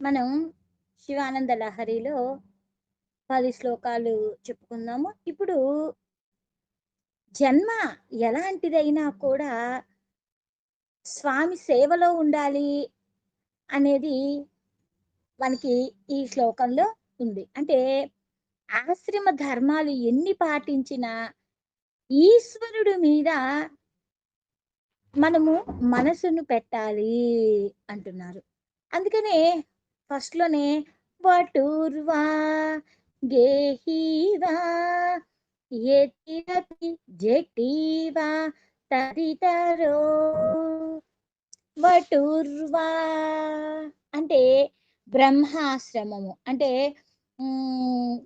మనం శివానంద లహరిలో 10 శ్లోకాలు చెప్పుకుందాము. ఇప్పుడు జన్మ ఎలాంటిదైనా కూడా స్వామి సేవలో ఉండాలి అనేది మనకి ఈ శ్లోకంలో ఉంది. అంటే ఆశ్రమ ధర్మాలు ఎన్ని పాటించినా ఈశ్వరుడి మీద మనము మనసును పెట్టాలి అంటున్నారు. అందుకనే ఫస్ట్‌లోనే వటుర్వా గేహీవా యతిరపి జటీవా తదితరో వటుర్వా అంటే బ్రహ్మాశ్రమము. అంటే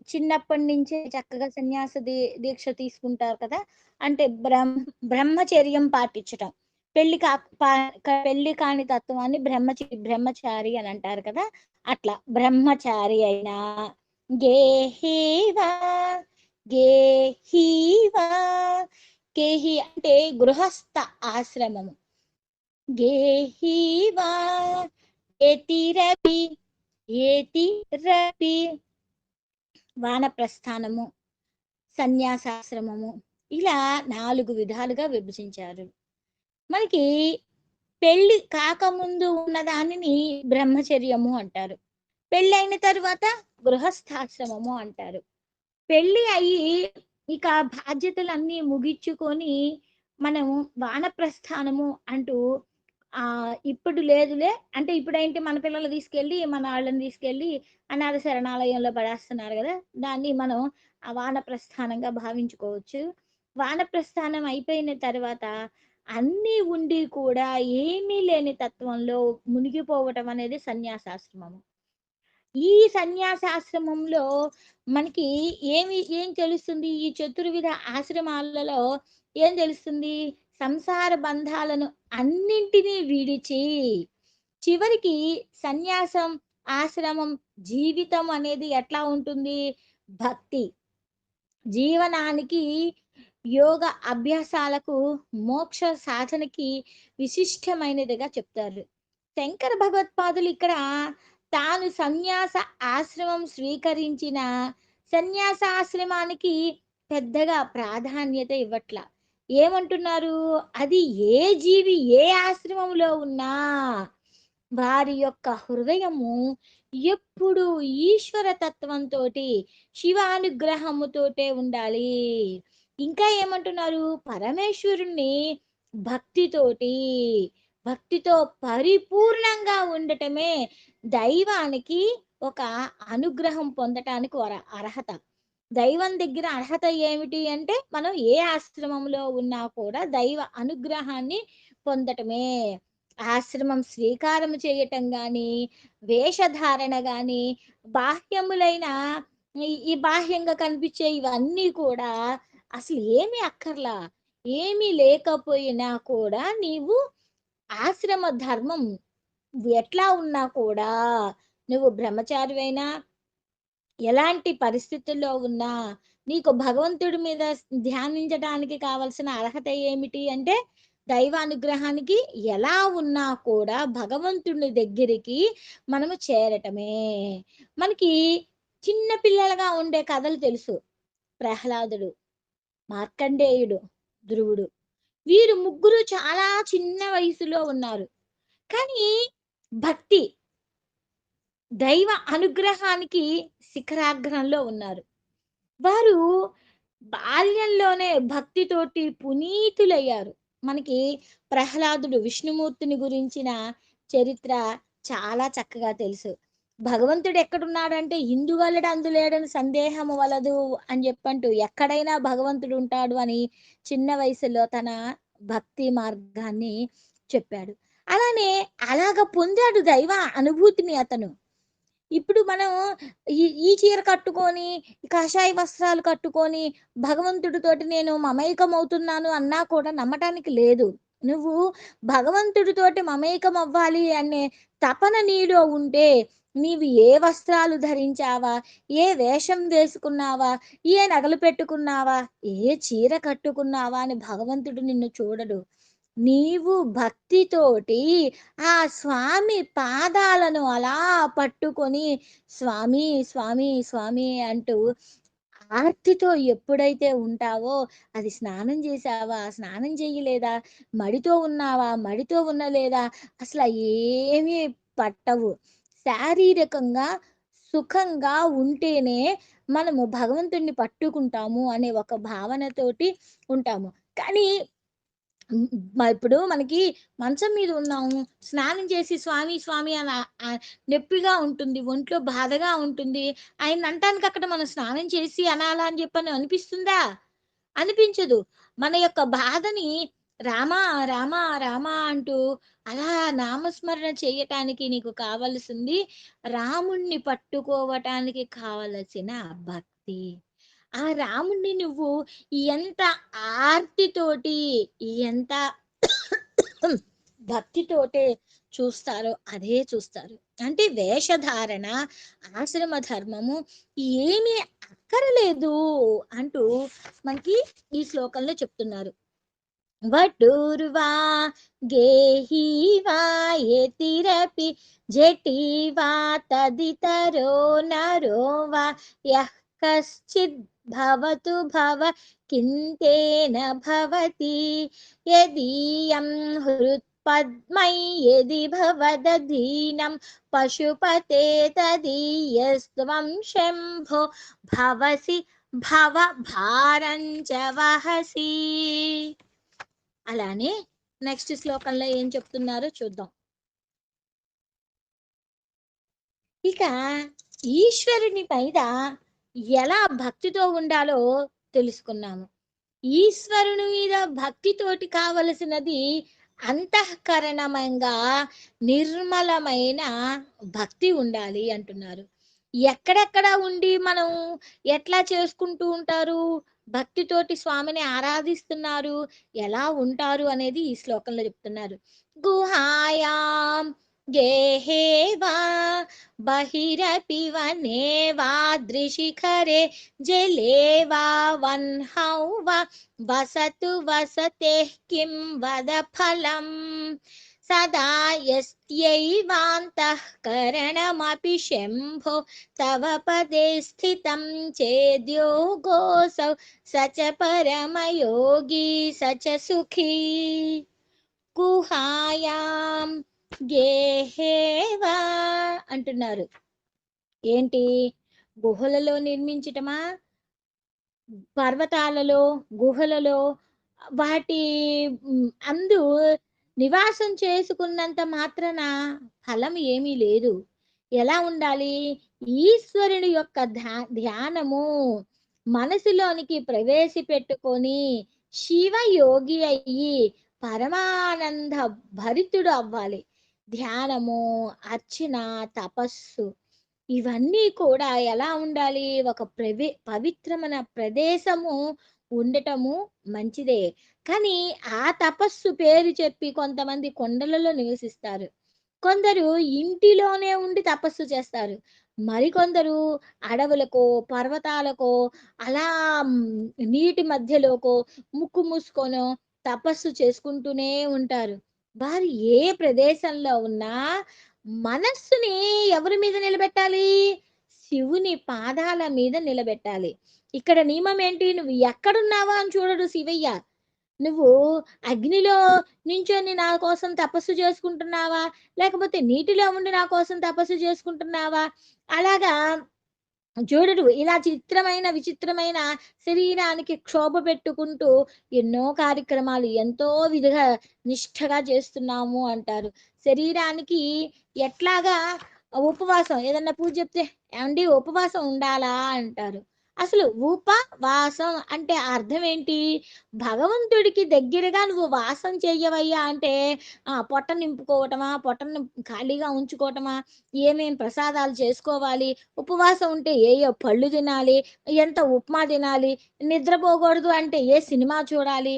చిన్నప్పటి నుంచే చక్కగా సన్యాస దీక్ష తీసుకుంటారు కదా! అంటే బ్రహ్మచర్యం పాటించటం. పెళ్లి కాక పా పెళ్లి కాని తత్వాన్ని బ్రహ్మచారి అని అంటారు కదా! అట్లా బ్రహ్మచారి అయినా గేహీవా గేహీవా గేహి అంటే గృహస్థ ఆశ్రమము. గేహీవా యతిరపి యతిరపి వానప్రస్థానము, సన్యాసాశ్రమము ఇలా 4 విధాలుగా విభజించారు. మనకి పెళ్లి కాకముందు ఉన్న దానిని బ్రహ్మచర్యము అంటారు. పెళ్ళైన తరువాత గృహస్థాశ్రమము అంటారు. పెళ్లి అయ్యి ఇక బాధ్యతలన్నీ ముగించుకొని మనం వానప్రస్థానము అంటూ ఇప్పుడు లేదులే అంటే ఇప్పుడేంటి మన పిల్లలు తీసుకెళ్ళి మన వాళ్ళని తీసుకెళ్ళి అనాథ శరణాలయంలో పడేస్తున్నారు కదా! దాన్ని మనం వానప్రస్థానంగా భావించుకోవచ్చు. వానప్రస్థానం అయిపోయిన తర్వాత అన్నీ ఉండి కూడా ఏమీ లేని తత్వంలో మునిగిపోవటం అనేది సన్యాసాశ్రమము. ఈ సన్యాసాశ్రమంలో మనకి ఏం తెలుస్తుంది? ఈ చతుర్విధ ఆశ్రమాలలో ఏం తెలుస్తుంది? సంసార బంధాలను అన్నింటినీ విడిచి చివరికి సన్యాసం, ఆశ్రమం, జీవితం అనేది ఎట్లా ఉంటుంది? భక్తి. జీవనానికి, యోగ అభ్యాసాలకు, మోక్ష సాధనకి విశిష్టమైనదిగా చెప్తారు. శంకర భగవత్పాదులు ఇక్కడ తాను సన్యాస ఆశ్రమం స్వీకరించిన సన్యాసాశ్రమానికి పెద్దగా ప్రాధాన్యత ఇవ్వట్ల. ఏమంటున్నారు? అది ఏ జీవి ఏ ఆశ్రమంలో ఉన్నా వారి యొక్క హృదయము ఎప్పుడు ఈశ్వర తత్వంతోటి, శివానుగ్రహముతోటే ఉండాలి. ఇంకా ఏమంటున్నారు? పరమేశ్వరుణ్ణి భక్తితోటి, భక్తితో పరిపూర్ణంగా ఉండటమే దైవానికి ఒక అనుగ్రహం పొందటానికి అర్హత. దైవం దగ్గర అర్హత ఏమిటి అంటే, మనం ఏ ఆశ్రమంలో ఉన్నా కూడా దైవ అనుగ్రహాన్ని పొందటమే. ఆశ్రమం స్వీకారం చేయటం గాని, వేషధారణ గాని, బాహ్యములైన ఈ బాహ్యంగా కనిపించే ఇవన్నీ కూడా అసలు ఏమీ అక్కర్లా. ఏమీ లేకపోయినా కూడా నీవు ఆశ్రమ ధర్మం ఎట్లా ఉన్నా కూడా నువ్వు బ్రహ్మచారివైనా, ఎలాంటి పరిస్థితుల్లో ఉన్నా నీకు భగవంతుడి మీద ధ్యానించడానికి కావలసిన అర్హత ఏమిటి అంటే, దైవానుగ్రహానికి ఎలా ఉన్నా కూడా భగవంతుని దగ్గరికి మనము చేరటమే. మనకి చిన్న పిల్లలుగా ఉండే కథలు తెలుసు. ప్రహ్లాదుడు, మార్కండేయుడు, ధ్రువుడు. వీరు ముగ్గురు చాలా చిన్న వయసులో ఉన్నారు. కానీ భక్తి, దైవ అనుగ్రహానికి శిఖరాగ్రంలో ఉన్నారు. వారు బాల్యంలోనే భక్తితోటి పునీతులయ్యారు. మనకి ప్రహ్లాదుడు విష్ణుమూర్తిని గురించిన చరిత్ర చాలా చక్కగా తెలుసు. భగవంతుడు ఎక్కడున్నాడంటే ఇందువలడు అందులేడని సందేహము వలదు అని చెప్పంటూ ఎక్కడైనా భగవంతుడు ఉంటాడు అని చిన్న వయసులో తన భక్తి మార్గాన్ని చెప్పాడు. అలానే అలాగ పొందాడు దైవ అనుభూతిని అతను. ఇప్పుడు మనం ఈ చీర కట్టుకొని, కాషాయ వస్త్రాలు కట్టుకొని, భగవంతుడితోటి నేను మమేకమవుతున్నాను అన్నా కూడా నమ్మటానికి లేదు. నువ్వు భగవంతుడితోటి మమేకమవ్వాలి అనే తపన నీలో ఉంటే, నీవు ఏ వస్త్రాలు ధరించావా, ఏ వేషం వేసుకున్నావా, ఏ నగలు పెట్టుకున్నావా, ఏ చీర కట్టుకున్నావా అని భగవంతుడు నిన్ను చూడడు. నీవు భక్తితోటి ఆ స్వామి పాదాలను అలా పట్టుకొని స్వామి స్వామి స్వామి అంటూ ఆర్తితో ఎప్పుడైతే ఉంటావో, అది స్నానం చేశావా? స్నానం చెయ్యలేదా? మడితో ఉన్నావా? మడితో ఉన్నలేదా? అసల ఏమీ పట్టవు. శారీరకంగా సుఖంగా ఉంటేనే మనము భగవంతుడిని పట్టుకుంటాము అనే ఒక భావనతోటి ఉంటాము. కానీ ఇప్పుడు మనకి మంచం మీద ఉన్నాము. స్నానం చేసి స్వామి, స్వామి అని నొప్పిగా ఉంటుంది. ఒంట్లో బాధగా ఉంటుంది. ఆయనంటానికి అక్కడ మనం స్నానం చేసి అనాలా అని చెప్పని అనిపిస్తుందా? అనిపించదు. మన యొక్క బాధని రామా, రామా, రామా అంటూ అలా నామస్మరణ చేయటానికి నీకు కావలసింది రాముణ్ణి పట్టుకోవటానికి కావలసిన భక్తి. ఆ రాముణ్ణి నువ్వు ఎంత ఆర్తితోటి, ఎంత భక్తితోటే చూస్తారో అదే చూస్తారు. అంటే వేషధారణ, ఆశ్రమ ధర్మము ఏమీ అక్కరలేదు అంటూ మనకి ఈ శ్లోకంలో చెప్తున్నారు. వటూర్వా గేహీవా యతిరపి జటీవా తదితరో నరో వా యః కశ్చిద్ భవతు భవ కింతేన భవతి యదీయం హృత్పద్మై యది భవదధీనం పశుపతే తదీయస్త్వం శంభో భవసి భవ భారంచ వహసి. అలానే నెక్స్ట్ శ్లోకంలో ఏం చెప్తున్నారో చూద్దాం. ఇక ఈశ్వరుని పైన ఎలా భక్తితో ఉండాలో తెలుసుకున్నాము. ఈశ్వరుని మీద భక్తితోటి కావలసినది అంతఃకరణంగా నిర్మలమైన భక్తి ఉండాలి అంటున్నారు. ఎక్కడెక్కడ ఉండి మనం ఎట్లా చేసుకుంటూ ఉంటారు, భక్తితోటి స్వామిని ఆరాధిస్తున్నారు, ఎలా ఉంటారు అనేది ఈ శ్లోకంలో చెప్తున్నారు. గుహాయాం గేహే వా బహిరపి వనే వా దృశిఖరే జలే వా వన్హౌ వా వసతు వసతే కిం వద ఫలం సదా యస్యైవాంతఃకరణమపి శంభో తవ పదే స్థితం చేద్యోగోసౌ సచ పరమయోగి సచ సుఖీ. గుహాయాం గేహేవా అంటున్నారు. ఏంటి? గుహలలో నిర్మించటమా? పర్వతాలలో, గుహలలో వాటి అందు నివాసం చేసుకున్నంత మాత్రాన ఫలం ఏమీ లేదు. ఎలా ఉండాలి? ఈశ్వరుని యొక్క ధ్యానము మనసులోనికి ప్రవేశపెట్టుకొని శివయోగి అయ్యి పరమానంద భరితుడు అవ్వాలి. ధ్యానము, అర్చన, తపస్సు ఇవన్నీ కూడా ఎలా ఉండాలి? ఒక పవిత్రమైన ప్రదేశము ఉండటము మంచిదే. కానీ ఆ తపస్సు పేరు చెప్పి కొంతమంది కొండలలో నివసిస్తారు. కొందరు ఇంటిలోనే ఉండి తపస్సు చేస్తారు. మరికొందరు అడవులకో, పర్వతాలకో అలా నీటి మధ్యలోకో ముక్కు మూసుకోనో తపస్సు చేసుకుంటూనే ఉంటారు. వారు ఏ ప్రదేశంలో ఉన్నా మనస్సుని ఎవరి మీద నిలబెట్టాలి? శివుని పాదాల మీద నిలబెట్టాలి. ఇక్కడ నియమం ఏంటి? నువ్వు ఎక్కడున్నావా అని చూడడు శివయ్య. నువ్వు అగ్నిలో నించొని నా కోసం తపస్సు చేసుకుంటున్నావా? లేకపోతే నీటిలో ఉండి నా కోసం తపస్సు చేసుకుంటున్నావా? అలాగా చూడడు. ఇలా చిత్రమైన విచిత్రమైన శరీరానికి క్షోభ పెట్టుకుంటూ ఎన్నో కార్యక్రమాలు ఎంతో విధిగా నిష్ఠగా చేస్తున్నాము అంటారు. శరీరానికి ఎట్లాగా ఉపవాసం ఏదన్నా పూజ చెప్తే ఏమండి ఉపవాసం ఉండాలా అంటారు. అసలు ఉపవాసం అంటే అర్థం ఏంటి? భగవంతుడికి దగ్గరగా నువ్వు వాసం చెయ్యవయ్యా అంటే పొట్ట నింపుకోవటమా, పొట్టను ఖాళీగా ఉంచుకోవటమా, ఏమేం ప్రసాదాలు చేసుకోవాలి, ఉపవాసం ఉంటే ఏ ఏ పళ్ళు తినాలి, ఎంత ఉప్మా తినాలి, నిద్రపోకూడదు అంటే ఏ సినిమా చూడాలి,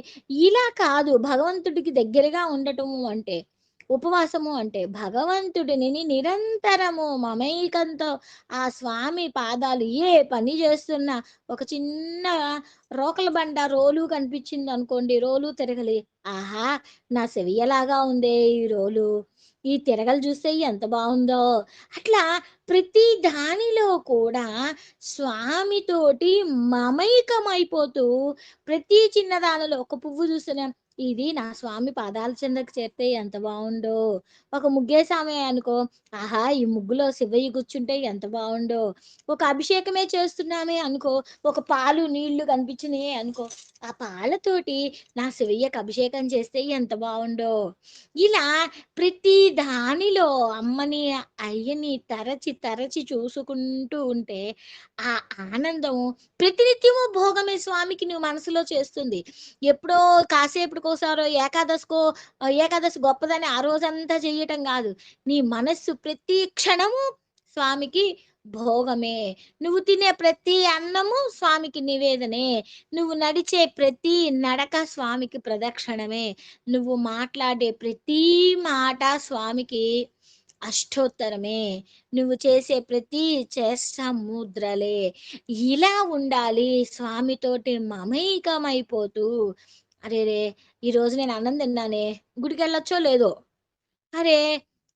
ఇలా కాదు భగవంతుడికి దగ్గరగా ఉండటము అంటే. ఉపవాసము అంటే భగవంతుడిని నిరంతరము మమైకంతో ఆ స్వామి పాదాలు ఏ పని చేస్తున్నా ఒక చిన్న రోకల బండ రోలు కనిపించిందనుకోండి, రోలు తిరగలి. ఆహా! నా సెవియలాగా ఉందే ఈ రోలు. ఈ తిరగలి చూస్తే ఎంత బావుందో. అట్లా ప్రతి దానిలో కూడా స్వామితోటి మమైకమైపోతూ ప్రతి చిన్న దానిలో ఒక పువ్వు చూస్తేనే ఇది నా స్వామి పాదాల చెందకు చేరితే ఎంత బావుండో. ఒక ముగ్గేసామే అనుకో, ఆహా! ఈ ముగ్గులో శివయ్య కూర్చుంటే ఎంత బావుండో. ఒక అభిషేకమే చేస్తున్నామే అనుకో, ఒక పాలు, నీళ్లు కనిపించినియే అనుకో, ఆ పాలతోటి నా శివయ్యకి అభిషేకం చేస్తే ఎంత బావుండో. ఇలా ప్రతి దానిలో అమ్మని, అయ్యని తరచి, తరచి చూసుకుంటూ ఉంటే, ఆ ఆనందం ప్రతినిత్యము భోగమే స్వామికి నువ్వు మనసులో చేస్తుంది. ఎప్పుడో కాసేపటికోసారో ఏకాదశి గొప్పదని ఆ రోజంతా చెయ్యటం గాదు. నీ మనస్సు ప్రతి క్షణము స్వామికి భోగమే. నువ్వు తినే ప్రతి అన్నము స్వామికి నివేదనే. నువ్వు నడిచే ప్రతి నడక స్వామికి ప్రదక్షిణమే. నువ్వు మాట్లాడే ప్రతి మాట స్వామికి అష్టోత్తరమే. నువ్వు చేసే ప్రతి చేష్ట ముద్రలే. ఇలా ఉండాలి స్వామితోటి మమైకమైపోతూ, అరెరే! ఈరోజు నేను అన్నం తిన్నానే, గుడికెళ్ళొచ్చో లేదో, అరే!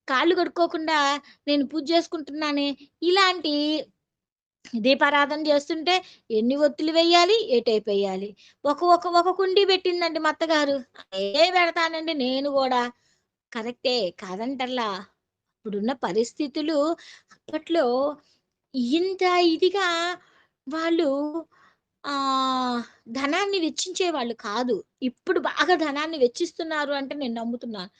కాళ్ళు కడుక్కోకుండా నేను పూజ చేసుకుంటున్నానే, ఇలాంటి దీపారాధన చేస్తుంటే ఎన్ని ఒత్తులు వెయ్యాలి, ఏటేపెయ్యాలి. ఒక కుండీ పెట్టిందండి మా అత్తగారు. అదే పెడతానండి నేను గూడా. కరెక్టే కాదంటల్లా. ఇప్పుడున్న పరిస్థితులు అప్పట్లో ఇంత ఇదిగా వాళ్ళు ఆహ్, ధనాన్ని వెచ్చించేవాళ్ళు కాదు. ఇప్పుడు బాగా ధనాన్ని వెచ్చిస్తున్నారు అంటే నేను నమ్ముతున్నాను.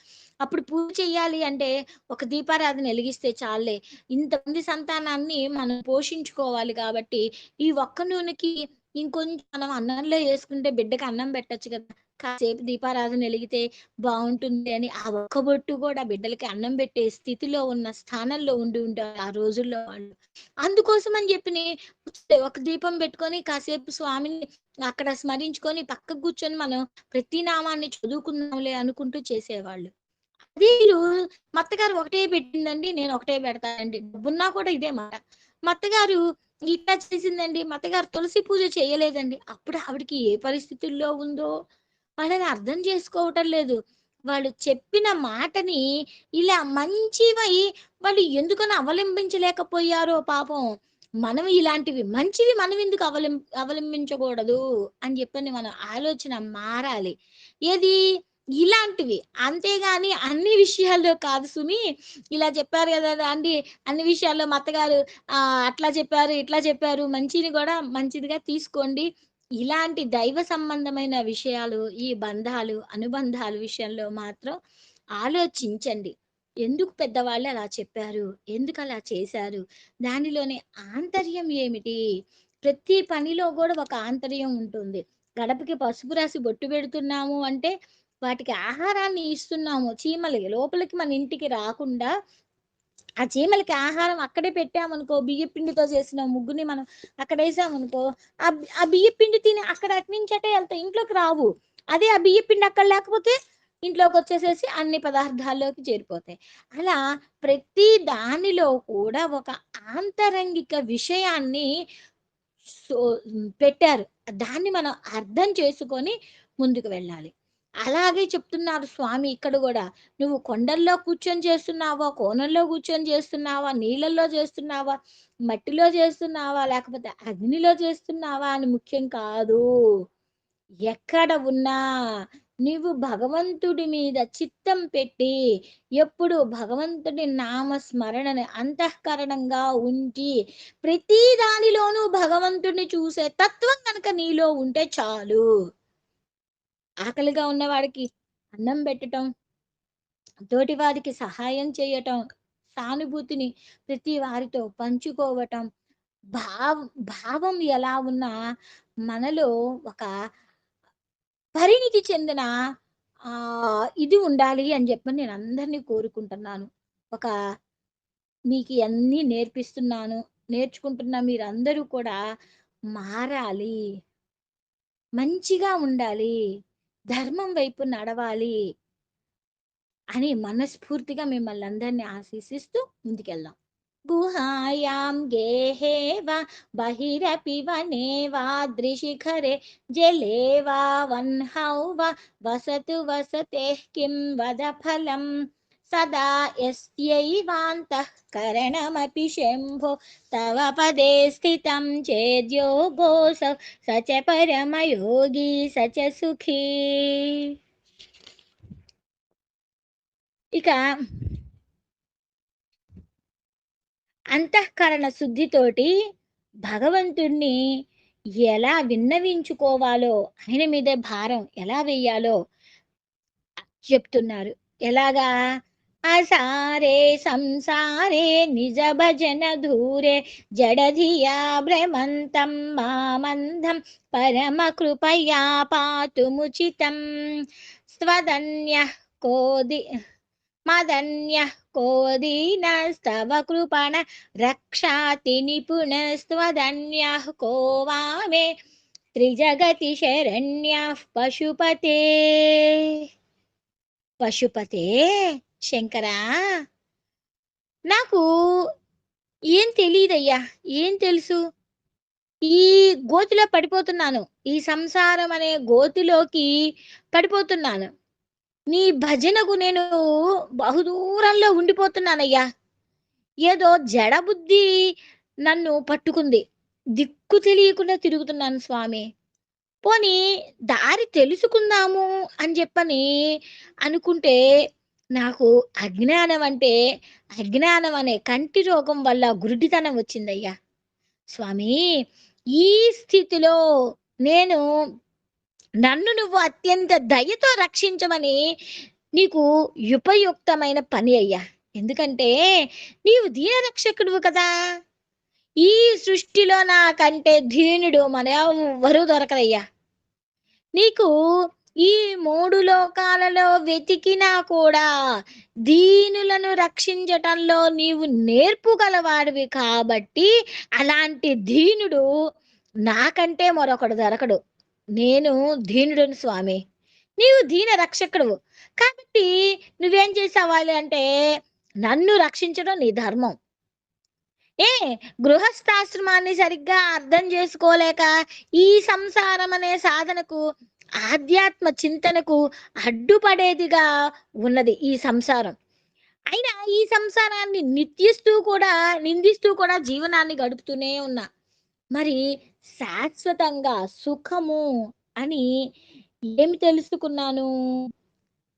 అప్పుడు పూజ చెయ్యాలి అంటే ఒక దీపారాధన ఎలిగిస్తే చాలులే. ఇంతమంది సంతానాన్ని మనం పోషించుకోవాలి కాబట్టి, ఈ ఒక్క నూనెకి ఇంకొంచెం మనం అన్నంలో యేసుకుంటే బిడ్డకి అన్నం పెట్టొచ్చు కదా! కాసేపు దీపారాధన ఎలిగితే బావుంటుంది అని ఆ ఒక్క బొట్టు కూడా బిడ్డలకి అన్నం పెట్టే స్థితిలో ఉన్న స్థానంలో ఉండి ఉంటారు ఆ రోజుల్లో వాళ్ళు. అందుకోసమని చెప్పిని ఒక దీపం పెట్టుకొని కాసేపు స్వామిని అక్కడ స్మరించుకొని పక్కకు కూర్చొని మనం ప్రతి నామాన్ని చదువుకుందాంలే అనుకుంటూ చేసేవాళ్ళు. అదే మా అత్తగారు ఒకటే పెట్టిందండి. నేను ఒకటే పెడతానండి. డబ్బున్నా కూడా ఇదే మాట. మా అత్తగారు ఇట్లా చేసిందండి. మా అత్తగారు తులసి పూజ చేయలేదండి. అప్పుడు ఆవిడకి ఏ పరిస్థితుల్లో ఉందో వాళ్ళని అర్థం చేసుకోవటం లేదు. వాళ్ళు చెప్పిన మాటని ఇలా మంచివై వాళ్ళు ఎందుకని అవలంబించలేకపోయారో పాపం. మనం ఇలాంటివి మంచివి మనం ఎందుకు అవలంబించకూడదు అని చెప్పని మన ఆలోచన మారాలి. ఏది ఇలాంటివి. అంతేగాని అన్ని విషయాల్లో కాదు సుమి. ఇలా చెప్పారు గదా అండీ! అన్ని విషయాల్లో మా అత్తగారు అట్లా చెప్పారు, ఇట్లా చెప్పారు. మంచిని గూడా మంచిదిగా తీసుకోండి. ఇలాంటి దైవ సంబంధమైన విషయాలు, ఈ బంధాలు, అనుబంధాలు విషయంలో మాత్రం ఆలోచించండి. ఎందుకు పెద్దవాళ్ళు అలా చెప్పారు? ఎందుకలా చేశారు? దానిలోని ఆంతర్యం ఏమిటి? ప్రతి పనిలో గూడా ఒక ఆంతర్యం ఉంటుంది. గడపకి పసుపు రాసి బొట్టు పెడుతున్నాము అంటే, వాటికి ఆహారాన్ని ఇస్తున్నాము. చీమలు లోపలికి మన ఇంటికి రాకుండా ఆ చీమలకి ఆహారం అక్కడే పెట్టామనుకో, బియ్యపు పిండితో చేసిన ముగ్గుని మనం అక్కడేసామనుకో, ఆ బియ్యపు పిండి తిని అక్కడ అటునుంచి అటే ఎళ్తాయి. ఇంట్లోకి రావు. అదే ఆ బియ్యపు పిండి అక్కడ లేకపోతే ఇంట్లోకొచ్చేసేసి అన్ని పదార్థాల్లోకి చేరిపోతాయి. అలా ప్రతి దానిలో కూడా ఒక ఆంతరంగిక విషయాన్ని సో పెట్టారు. దాన్ని మనం అర్థం చేసుకొని ముందుకు వెళ్ళాలి. అలాగే చెప్తున్నారు స్వామి ఇక్కడ గూడా. నువ్వు కొండల్లో కూర్చొని చేస్తున్నావా? కోనల్లో కూర్చొని చేస్తున్నావా? నీళ్ళల్లో చేస్తున్నావా? మట్టిలో చేస్తున్నావా? లేకపోతే అగ్నిలో చేస్తున్నావా అని ముఖ్యం కాదు. ఎక్కడ ఉన్నా నీవు భగవంతుడి మీద చిత్తం పెట్టి, ఎప్పుడు భగవంతుడి నామ స్మరణని అంతఃకరణంగా ఉంచి, ప్రతి దానిలోనూ భగవంతుడిని చూసే తత్వం గనక నీలో ఉంటే చాలు. ఆకలిగా ఉన్నవాడికి అన్నం పెట్టటం, తోటివారికి సహాయం చేయటం, సానుభూతిని ప్రతి వారితో పంచుకోవటం, భావ్ భావం ఎలా ఉన్నా మనలో ఒక పరిణితి చెందిన ఇది ఉండాలి అని చెప్పని నేను అందరిని కోరుకుంటున్నాను. ఒక మీకు ఇయన్నీ నేర్పిస్తున్నాను. నేర్చుకుంటున్న మీరందరూ కూడా మారాలి. మంచిగా ఉండాలి. ధర్మం వైపు నడవాలి. అని మనస్ఫూర్తిగా మిమ్మల్ని అందరినీ ఆశీర్సిస్తూ ముందుకెళ్దాం. గుహాయాం గేహే వా బహిరపి వనే వాదృశిఖరే జలే వా వన్హౌ వా వసతు వసతేః కిం వద ఫలం సదా యస్యైవాంతః కరణమపి శంభో తవ పదే స్థితం చేద్యోగోऽసౌ స చ పరమయోగి స చ సుఖీ. ఇక అంతఃకరణ శుద్ధితోటి భగవంతుణ్ణి ఎలా విన్నవించుకోవాలో, ఆయన మీదే భారం ఎలా వెయ్యాలో చెప్తున్నారు. ఎలాగా? అసారే సంసారే నిజ భజన ధూరే జడధియా భ్రమంతం మామంధం పరమ కృపయా పాతుముచితం స్వదన్య కోది మదన్యః కోదీనస్తవ కృపణ రక్షాతి నిపుణస్త్వదన్యః కో వా మే త్రిజగతి శరణ్యః పశుపతే. పశుపతే శంకరా, నాకు ఏం తెలియదయ్యా, ఏం తెలుసు? ఈ గోతిలో పడిపోతున్నాను, ఈ సంసారం అనే గోతిలోకి పడిపోతున్నాను. నీ భజనకు నేను బహుదూరంలో ఉండిపోతున్నానయ్యా. ఏదో జడబుద్ధి నన్ను పట్టుకుంది, దిక్కు తెలియకుండా తిరుగుతున్నాను స్వామి. పోనీ దారి తెలుసుకుందాము అని చెప్పని అనుకుంటే నాకు అజ్ఞానం అనే కంటి రోగం వల్ల గురుడితనం వచ్చిందయ్యా. స్వామి, ఈ స్థితిలో నేను నన్ను నువ్వు అత్యంత దయతో రక్షించమని నీకు ఉపయుక్తమైన పని అయ్యా. ఎందుకంటే నీవు దీనరక్షకుడువు కదా. ఈ సృష్టిలో నాకంటే దీనుడు మన ఎవరు దొరకరయ్యా. నీకు ఈ 3 లోకాలలో వెతికినా కూడా దీనులను రక్షించటంలో నీవు నేర్పుగలవాడివి కాబట్టి అలాంటి దీనుడు నాకంటే మరొకడు దొరకడు. నేను దీనుడును స్వామి, నీవు దీన రక్షకుడువు. కాబట్టి నువ్వేం చేసావాలి అంటే నన్ను రక్షించడం నీ ధర్మం. ఏ గృహస్థాశ్రమాన్ని సరిగ్గా అర్థం చేసుకోలేక ఈ సంసారం అనే సాధనకు, ఆధ్యాత్మ చింతనకు అడ్డుపడేదిగా ఉన్నది ఈ సంసారం. అయినా ఈ సంసారాన్ని నిందిస్తూ కూడా జీవనాన్ని గడుపుతూనే ఉన్నా. మరి శాశ్వతంగా సుఖము అని ఏమి తెలుసుకున్నాను?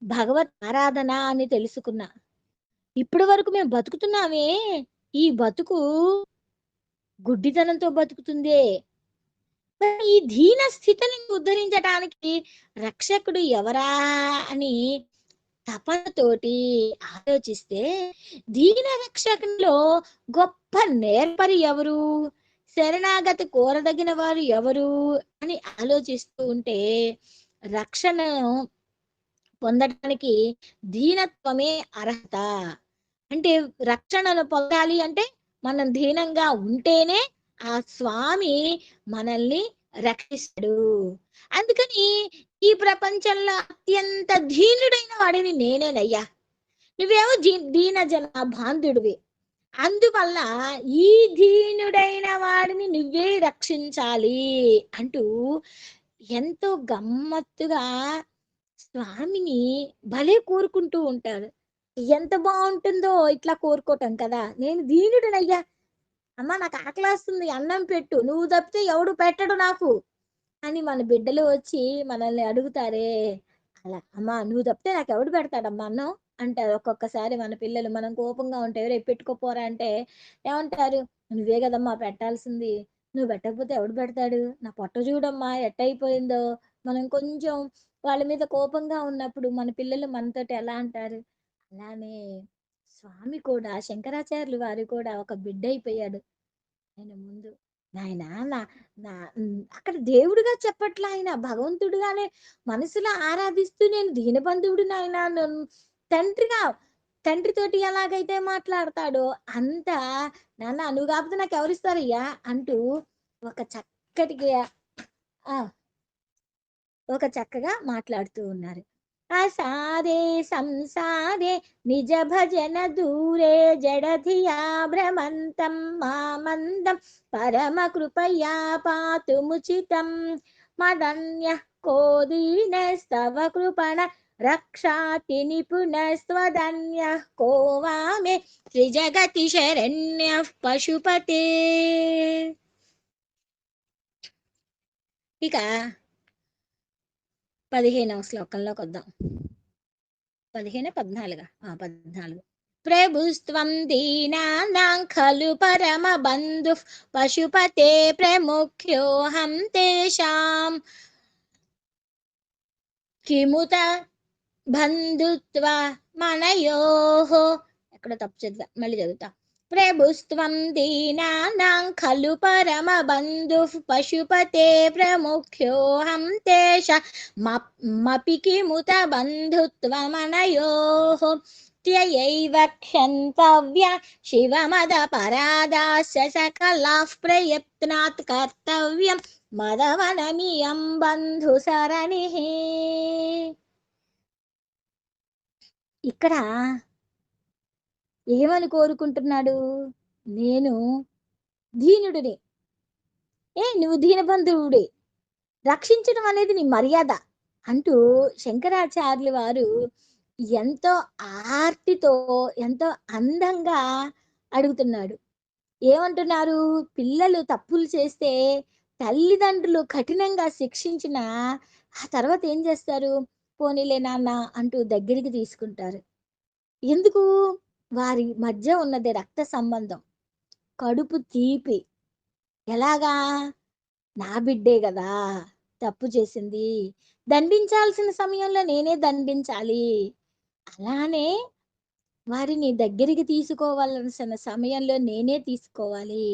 భగవత్ ఆరాధన అని తెలుసుకున్నా. ఇప్పటి వరకు మేము బతుకుతున్నామే, ఈ బతుకు గుడ్డితనంతో బతుకుతుందే. మరి ఈ దీన స్థితిని ఉద్ధరించడానికి రక్షకుడు ఎవరా అని తపనతోటి ఆలోచిస్తే దీన రక్షకునిలో గొప్ప నేర్పరి ఎవరు, శరణాగతి కోరదగిన వారు ఎవరు అని ఆలోచిస్తూ ఉంటే రక్షణను పొందడానికి దీనత్వమే అర్హత. అంటే రక్షణను పొందాలి అంటే మనం దీనంగా ఉంటేనే ఆ స్వామి మనల్ని రక్షిస్తాడు. అందుకని ఈ ప్రపంచంలో అత్యంత దీనుడైన వాడిని నేనేనయ్యా. నువ్వేమో దీన జన బాంధుడివి. అందువల్ల ఈ దీనుడైన వాడిని నువ్వే రక్షించాలి అంటూ ఎంతో గమ్మత్తుగా స్వామిని భలే కోరుకుంటూ ఉంటారు. ఎంత బాగుంటుందో ఇట్లా కోరుకోవటం కదా. నేను దీనుడినయ్యా, అమ్మ నాకు ఆకలేస్తుంది, అన్నం పెట్టు, నువ్వు తప్పితే ఎవడు పెట్టడు నాకు అని మన బిడ్డలు వచ్చి మనల్ని అడుగుతారే, అలా అమ్మా నువ్వు తప్పితే నాకు ఎవడు పెడతాడమ్మా అన్నం అంటారు. ఒక్కొక్కసారి మన పిల్లలు మనం కోపంగా ఉంటే రేపు పెట్టుకోపోరా అంటే ఏమంటారు, నువ్వే కదమ్మా పెట్టాల్సింది, నువ్వు పెట్టకపోతే ఎవడు పెడతాడు, నా పొట్ట చూడమ్మా ఎట్టయిపోయిందో. మనం కొంచెం వాళ్ళ మీద కోపంగా ఉన్నప్పుడు మన పిల్లలు మనతోటి ఎలా అంటారు, అలానే స్వామి కూడా శంకరాచార్యులు వారు కూడా ఒక బిడ్డ అయిపోయాడు ఆయన ముందు. నాయన నా నా అక్కడ దేవుడిగా చెప్పట్లా, ఆయన భగవంతుడిగానే మనసులో ఆరాధిస్తూ నేను దీనబంధువుడు నాయన, తండ్రిగా తండ్రితోటి ఎలాగైతే మాట్లాడతాడో అంత, నాన్న నువ్వు కాకపోతే నాకు ఎవరిస్తారయ్యా అంటూ ఒక చక్కటిగా ఆ ఒక చక్కగా మాట్లాడుతూ ఉన్నారు. అసారే సంసారే నిజ భజన దూరే జడధియా భ్రమంతం మామందం పరమ కృపయా పాతుముచితం మదన్య కోదీనస్తవ కృపణ రక్షాతి నిపుణస్త్వదన్య కో వామే త్రిజగతి శరణ్య పశుపతే. ఇక 15వ శ్లోకంలోకి వద్దాం. 15, 14. 14. ప్రభుస్త్వం దీనానాం ఖలు పరమ బంధు పశుపతే ప్రముఖ్యోహం తేషాం కిముత బంధుత్వ మనయోః. ఎక్కడ తప్పు చదువుతా, మళ్ళీ చదువుతా. ప్రభుస్త్వం దీనానాం ఖలు పరమ బంధు పశుపతే ప్రముఖ్యోహం తేషామపి కిముత బంధుత్వమనయోః త్యయైవ క్షంతవ్య శివమదపరాదాస్య సకలాః ప్రయత్నాత్ కర్తవ్యం మదవనమియం బంధు సరణిః. ఇక్కడ ఏమని కోరుకుంటున్నాడు? నేను దీనుడిని, నువ్వు దీనబంధువుడే, రక్షించడం అనేది నీ మర్యాద అంటూ శంకరాచార్యులు వారు ఎంతో ఆర్తితో ఎంతో అందంగా అడుగుతున్నాడు. ఏమంటున్నారు? పిల్లలు తప్పులు చేస్తే తల్లిదండ్రులు కఠినంగా శిక్షించిన ఆ తర్వాత ఏం చేస్తారు? పోనీలే నాన్న అంటూ దగ్గరికి తీసుకుంటారు. ఎందుకు? వారి మధ్య ఉన్నది రక్త సంబంధం, కడుపు తీపి. ఎలాగా? నా బిడ్డే కదా తప్పు చేసింది, దండించాల్సిన సమయంలో నేనే దండించాలి, అలానే వారిని దగ్గరికి తీసుకోవాల్సిన సమయంలో నేనే తీసుకోవాలి.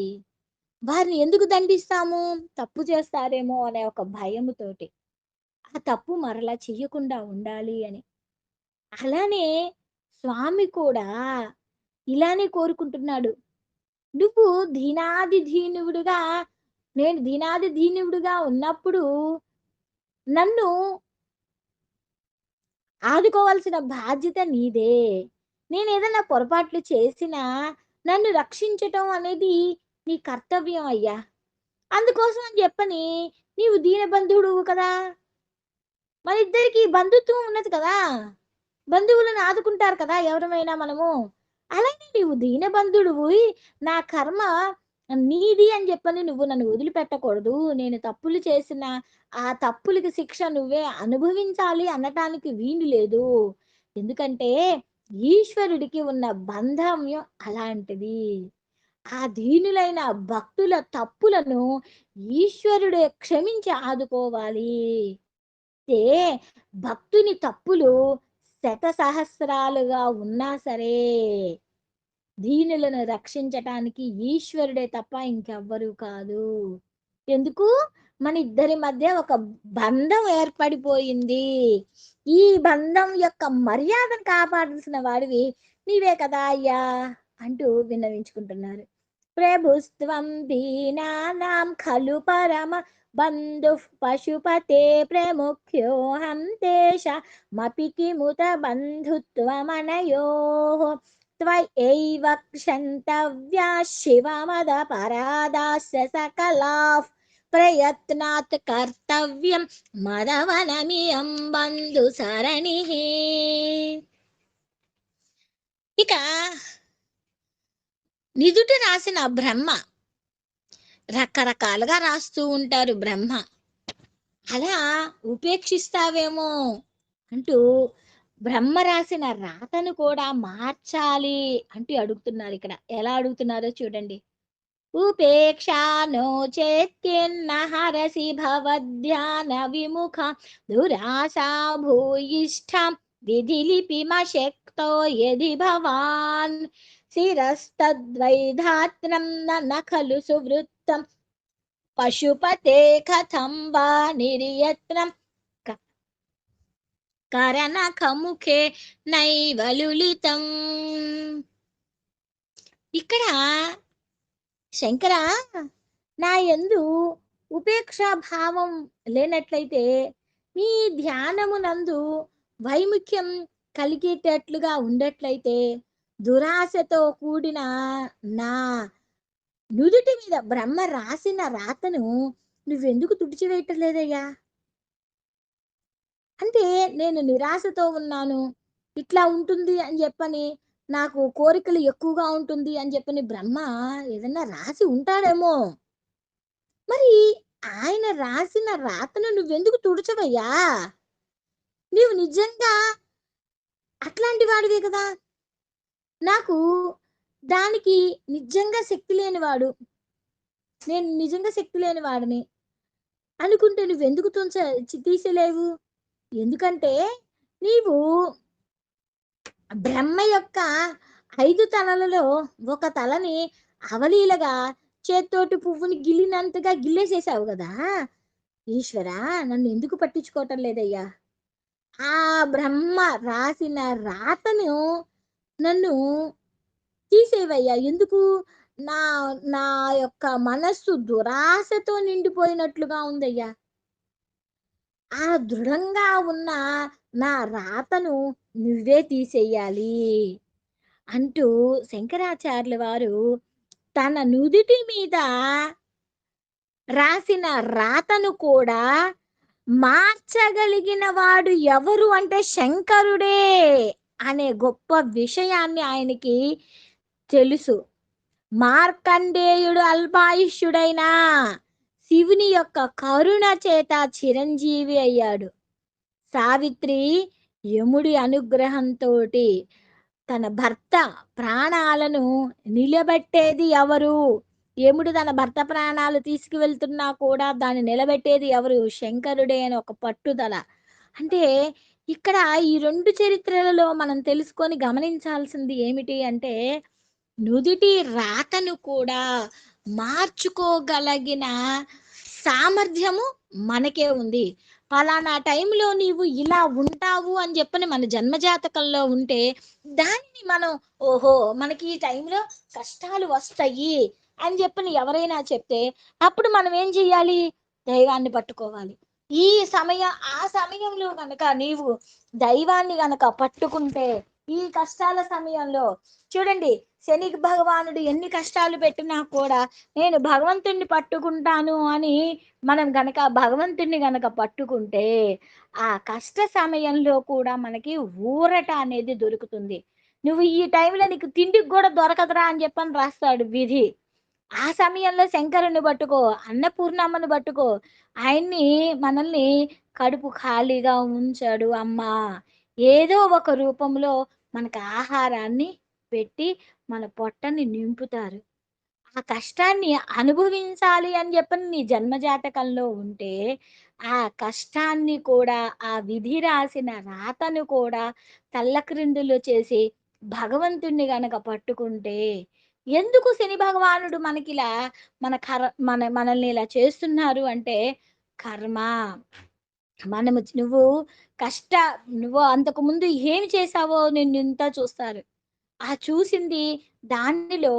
వారిని ఎందుకు దండిస్తాము? తప్పు చేస్తారేమో అనే ఒక భయముతోటి, ఆ తప్పు మరలా చెయ్యకుండా ఉండాలి అని. అలానే స్వామి కూడా ఇలానే కోరుకుంటున్నాడు. నువ్వు దీనాది దీనువుడుగా, నేను దీనాది దీనువుడుగా ఉన్నప్పుడు నన్ను ఆదుకోవాల్సిన బాధ్యత నీదే. నేను ఏదైనా పొరపాట్లు చేసినా నన్ను రక్షించటం అనేది నీ కర్తవ్యం అయ్యా. అందుకోసం అని చెప్పని నీవు దీనబంధువుడు కదా, మన ఇద్దరికి బంధుత్వం ఉన్నది కదా, బంధువులను ఆదుకుంటారు కదా ఎవరమైనా మనము. అలాగే నీవు దీనబంధుడువు, నా కర్మ నీది అని చెప్పని నువ్వు నన్ను వదిలిపెట్టకూడదు. నేను తప్పులు చేసిన ఆ తప్పులకి శిక్ష నువ్వే అనుభవించాలి అనటానికి వీలు లేదు. ఎందుకంటే ఈశ్వరుడికి ఉన్న బంధమ్యం అలాంటిది. ఆ దీనులైన భక్తుల తప్పులను ఈశ్వరుడే క్షమించి ఆదుకోవాలి. భక్తుని తప్పులు శతసహస్రాలుగా ఉన్నా సరే దీనులను రక్షించటానికి ఈశ్వరుడే తప్ప ఇంకెవ్వరూ కాదు. ఎందుకు? మన ఇద్దరి మధ్య ఒక బంధం ఏర్పడిపోయింది. ఈ బంధం యొక్క మర్యాదను కాపాడాల్సిన వాడివి నీవే కదా అయ్యా అంటూ విన్నవించుకుంటున్నారు. ప్రభుస్త్వం దీనానాం ఖలు పరమ బంధు పశుపతే ప్రముఖ్యోహం తేషామపి కిముత బంధుత్వమనయోః త్వయైవ క్షంతవ్యా శివమదపరాదాస్య సకలాః ప్రయత్నాత్ కర్తవ్యం మదవనమియం బంధు సరణిః. ఇక నిదుట రాసిన బ్రహ్మ, రకరకాలుగా రాస్తూ ఉంటారు బ్రహ్మ. అలా ఉపేక్షిస్తావేమో అంటూ బ్రహ్మ రాసిన రాతను కూడా మార్చాలి అంటూ అడుగుతున్నారు. ఇక్కడ ఎలా అడుగుతున్నారో చూడండి. ఉపేక్షానో చేత్యన్న హరసి భవధ్యాన విముఖ దురాశా భూయిష్ఠం విధిలిపిమశక్తో యది భవాన్ శిరస్తద్వైధాత్రం న ఖలు సువృత్తం పశుపతే కథం వా నిర్యత్నం కరణఖముఖే నైవ లులితం. ఇక్కడ శంకర, నా యందు ఉపేక్షా భావం లేనట్లయితే, మీ ధ్యానమునందు వైముఖ్యం కలిగేటట్లుగా ఉండట్లయితే దురాశతో కూడిన నా నుదుటి మీద బ్రహ్మ రాసిన రాతను నువ్వెందుకు తుడిచివేయటం లేదయ్యా? అంటే నేను నిరాశతో ఉన్నాను. ఇట్లా ఉంటుంది అని చెప్పని, నాకు కోరికలు ఎక్కువగా ఉంటుంది అని చెప్పని బ్రహ్మ ఏదన్నా రాసి ఉంటాడేమో! మరి ఆయన రాసిన రాతను నువ్వెందుకు తుడచవయ్యా? నీవు నిజంగా అట్లాంటి వాడివే కదా! నాకు దానికి నిజంగా శక్తి లేనివాడు. నేను నిజంగా శక్తి లేని వాడిని అనుకుంటే నువ్వెందుకు తీసేలేవు? ఎందుకంటే నీవు బ్రహ్మ యొక్క 5 తలలలో ఒక తలని అవలీలగా చేత్తోటి పువ్వుని గిల్లినంతగా గిల్లేసేసావు గదా! ఈశ్వరా! నన్నెందుకు పట్టించుకోవటం లేదయ్యా? ఆ బ్రహ్మ రాసిన రాతను నన్ను తీసేవయ్యా. ఎందుకు? నా నా యొక్క మనస్సు దురాశతో నిండిపోయినట్లుగా ఉందయ్యా. ఆ దృఢంగా ఉన్న నా రాతను నువ్వే తీసేయాలి అంటూ శంకరాచార్యుల వారు తన నుదిటి మీద రాసిన రాతను కూడా మార్చగలిగిన వాడు ఎవరు అంటే శంకరుడే అనే గొప్ప విషయాన్ని ఆయనకి తెలుసు. మార్కండేయుడు అల్పాయుష్యుడైనా శివుని యొక్క కరుణ చేత చిరంజీవి అయ్యాడు. సావిత్రి యముడి అనుగ్రహంతోటి తన భర్త ప్రాణాలను నిలబెట్టేది ఎవరు? యముడు తన భర్త ప్రాణాలు తీసుకువెళ్తున్నా కూడా దాన్ని నిలబెట్టేది ఎవరు? శంకరుడే అని ఒక పట్టుదల. అంటే ఇక్కడ ఈ 2 చరిత్రలలో మనం తెలుసుకొని గమనించాల్సింది ఏమిటి అంటే, నుదిటి రాతను కూడా మార్చుకోగలిగిన సామర్థ్యము మనకే ఉంది. పలానా టైంలో నీవు ఇలా ఉంటావు అని చెప్పని మన జన్మజాతకంలో ఉంటే, దానిని మనం ఓహో! మనకి ఈ టైంలో కష్టాలు వస్తాయి అని చెప్పని ఎవరైనా చెప్తే, అప్పుడు మనం ఏం చెయ్యాలి? దైవాన్ని పట్టుకోవాలి. ఈ ఆ సమయంలో గనక నీవు దైవాన్ని గనక పట్టుకుంటే, ఈ కష్టాల సమయంలో చూడండి, శని భగవానుడు ఎన్ని కష్టాలు పెట్టినా కూడా నేను భగవంతుణ్ణి పట్టుకుంటాను అని మనం గనక భగవంతుణ్ణి గనక పట్టుకుంటే ఆ కష్ట సమయంలో కూడా మనకి ఊరట అనేది దొరుకుతుంది. నువ్వు ఈ టైంలో నీకు తిండికి కూడా దొరకదురా అని చెప్పని రాస్తాడు విధి. ఆ సమయంలో శంకరుని పట్టుకో, అన్నపూర్ణమ్మను పట్టుకో. ఆయన్ని మనల్ని కడుపు ఖాళీగా ఉంచాడు అమ్మా. ఏదో ఒక రూపంలో మనకు ఆహారాన్ని పెట్టి మన పొట్టని నింపుతారు. ఆ కష్టాన్ని అనుభవించాలి అని చెప్పని నీ జన్మజాతకంలో ఉంటే, ఆ కష్టాన్ని కూడా ఆ విధి రాసిన రాతను కూడా తల్లక్రిందులు చేసి భగవంతుణ్ణి గనక పట్టుకుంటే, ఎందుకు శని భగవానుడు మనకిలా మనల్ని ఇలా చేస్తున్నారు అంటే, కర్మ. నువ్వు కష్ట నువ్వు అంతకుముందు ఏమి చేశావో నిన్నింతా చూస్తారు. ఆ చూసింది దానిలో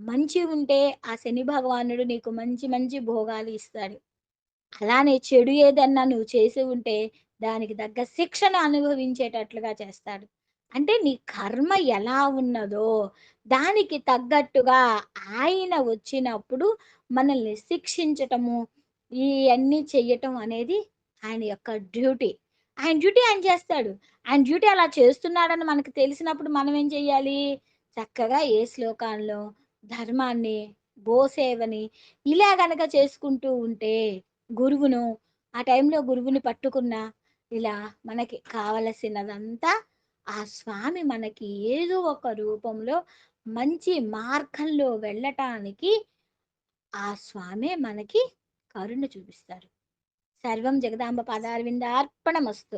మంచి ఉంటే ఆ శని భగవానుడు నీకు మంచి మంచి భోగాలు ఇస్తాడు. అలానే చెడు ఏదన్నా నువ్వు చేసి ఉంటే దానికి తగ్గ శిక్షను అనుభవించేటట్లుగా చేస్తాడు. అంటే నీ కర్మ ఎలా ఉన్నదో దానికి తగ్గట్టుగా ఆయన వచ్చినప్పుడు మనల్ని శిక్షించటము, ఇయన్నీ చెయ్యటం అనేది ఆయన యొక్క డ్యూటీ. ఆయన డ్యూటీ ఆయన చేస్తాడు. ఆయన డ్యూటీ అలా చేస్తున్నాడని మనకు తెలిసినప్పుడు మనం ఏం చెయ్యాలి? చక్కగా ఏ శ్లోకాల్లో ధర్మాన్ని, గోసేవని ఇలా గనక చేసుకుంటూ ఉంటే గురువును ఆ టైంలో గురువుని పట్టుకున్నా ఇలా మనకి కావలసినదంతా ఆ స్వామి మనకి ఏదో ఒక రూపంలో మంచి మార్గంలో వెళ్ళటానికి ఆ స్వామే మనకి కరుణ చూపిస్తారు. సర్వం జగదాంబ పాదారవిందార్పణమస్తు.